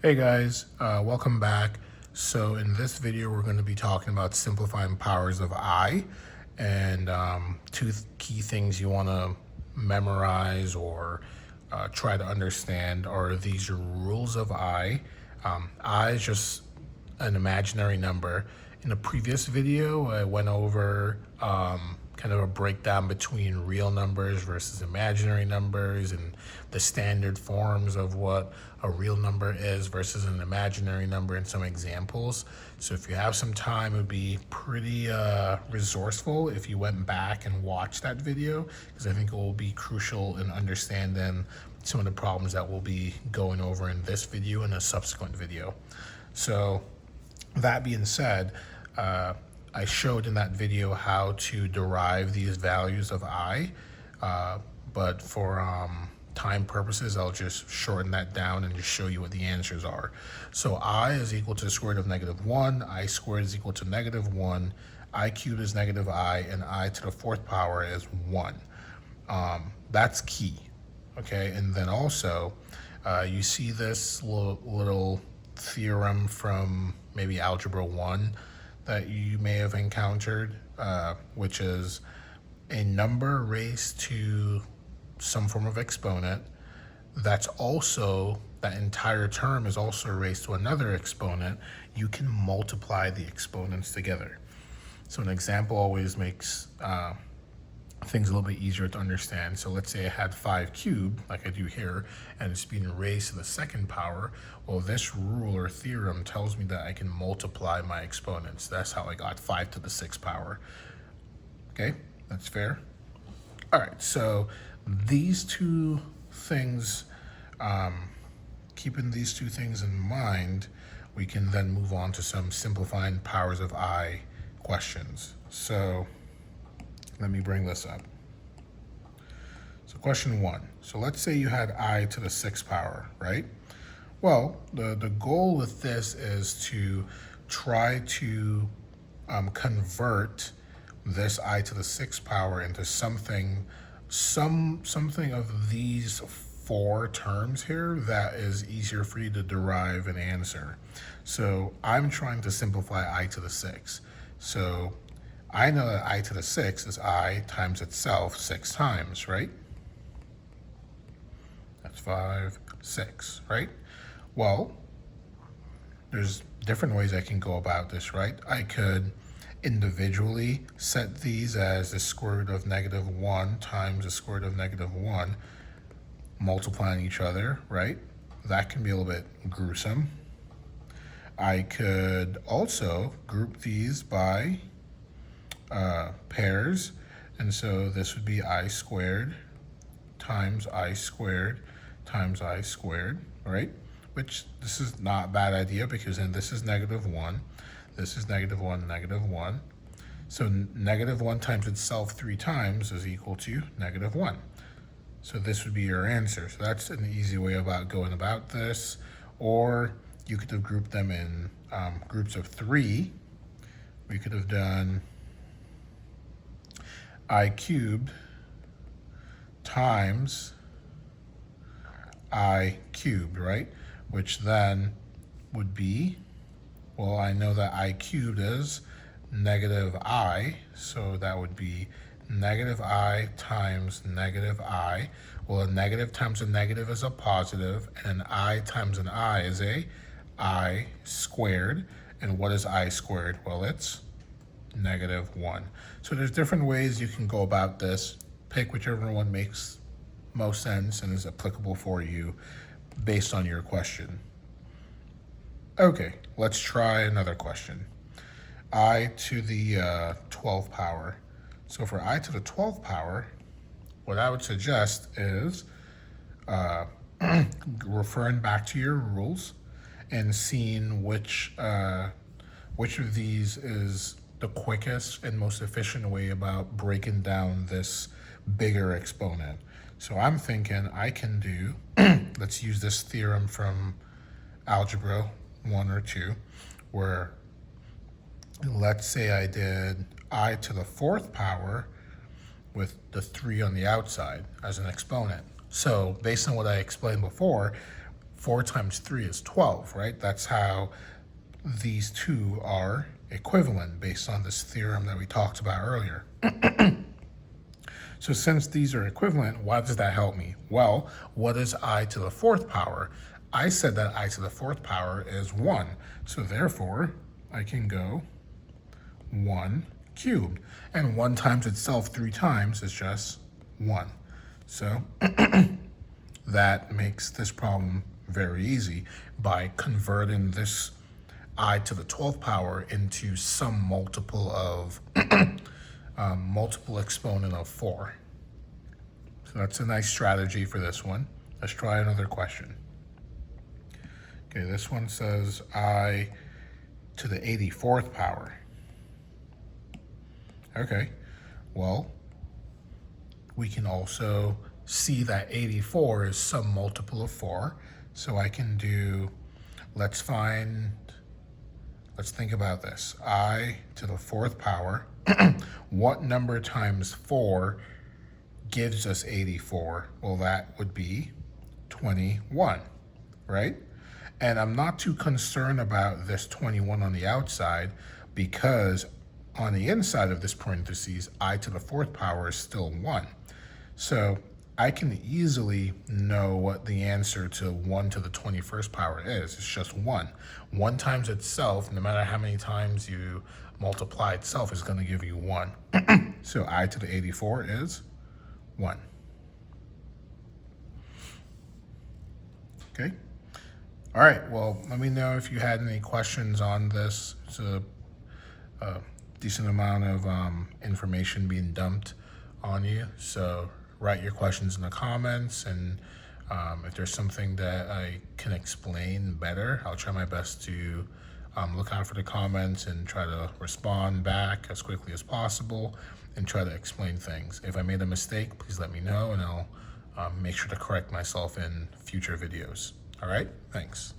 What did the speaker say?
Hey guys, welcome back. So in this video, we're going to be talking about simplifying powers of I, and key things you want to memorize or try to understand are these rules of I. I is just an imaginary number. In a previous video, I went over kind of a breakdown between real numbers versus imaginary numbers and the standard forms of what a real number is versus an imaginary number and some examples. So if you have some time, it would be pretty resourceful if you went back and watched that video, because I think it will be crucial in understanding some of the problems that we'll be going over in this video and a subsequent video. So that being said, I showed in that video how to derive these values of I, but for time purposes, I'll just shorten that down and just show you what the answers are. So I is equal to the square root of -1, I squared is equal to -1, I cubed is negative I, and I to the fourth power is 1. That's key, okay? And then also, you see this little theorem from maybe Algebra 1 that you may have encountered, which is a number raised to some form of exponent that entire term is also raised to another exponent. You can multiply the exponents together. So an example always makes things a little bit easier to understand. So let's say I had 5 cubed, like I do here, and it's being raised to the second power. Well, this rule or theorem tells me that I can multiply my exponents. That's how I got 5 to the 6th power. Okay, that's fair. All right, so these two things, keeping these two things in mind, we can then move on to some simplifying powers of I questions. So let me bring this up. So question 1. So let's say you had I to the 6th power, right? Well, the goal with this is to try to convert this I to the 6th power into something of these 4 terms here that is easier for you to derive an answer. So I'm trying to simplify I to the 6th. So I know that I to the 6th is I times itself 6 times, right? That's 5, 6, right? Well, there's different ways I can go about this, right? I could individually set these as the square root of -1 times the square root of -1, multiplying each other, right? That can be a little bit gruesome. I could also group these by pairs, and so this would be I squared times I squared times I squared, right? Which this is not a bad idea, because then this is -1, this is -1, -1. So -1 times itself 3 times is equal to -1. So this would be your answer. So that's an easy way about going about this. Or you could have grouped them in groups of 3. We could have done I cubed times I cubed, right? Which then would be, well, I know that I cubed is -I, so that would be -I times -I. Well, a negative times a negative is a positive, and an I times an I is a I squared. And what is I squared? Well, it's -1. So there's different ways you can go about this. Pick whichever one makes most sense and is applicable for you based on your question. Okay, let's try another question. I to the 12th power. So for I to the 12th power, what I would suggest is referring back to your rules and seeing which of these is the quickest and most efficient way about breaking down this bigger exponent. So I'm thinking I can do, let's use this theorem from Algebra 1 or 2, where let's say I did I to the 4th power with the 3 on the outside as an exponent. So based on what I explained before, 4 times 3 is 12, right? That's how these two are equivalent based on this theorem that we talked about earlier. So since these are equivalent, why does that help me? Well, what is I to the fourth power? I said that I to the fourth power is 1. So therefore, I can go 1 cubed. And 1 times itself 3 times is just 1. So that makes this problem very easy by converting this I to the 12th power into some multiple of multiple exponent of 4. So that's a nice strategy for this one. Let's try another question. Okay, this one says I to the 84th power. Okay, well, we can also see that 84 is some multiple of 4. So I can do, let's think about this. I to the 4th power. What number times 4 gives us 84? Well, that would be 21, right? And I'm not too concerned about this 21 on the outside, because on the inside of this parentheses, I to the 4th power is still 1. So I can easily know what the answer to 1 to the 21st power is. It's just 1. 1 times itself, no matter how many times you multiply itself, is going to give you 1. So I to the 84 is 1. Okay. All right. Well, let me know if you had any questions on this. It's a decent amount of information being dumped on you. So write your questions in the comments, and if there's something that I can explain better, I'll try my best to look out for the comments and try to respond back as quickly as possible and try to explain things. If I made a mistake, please let me know, and I'll make sure to correct myself in future videos. All right, thanks.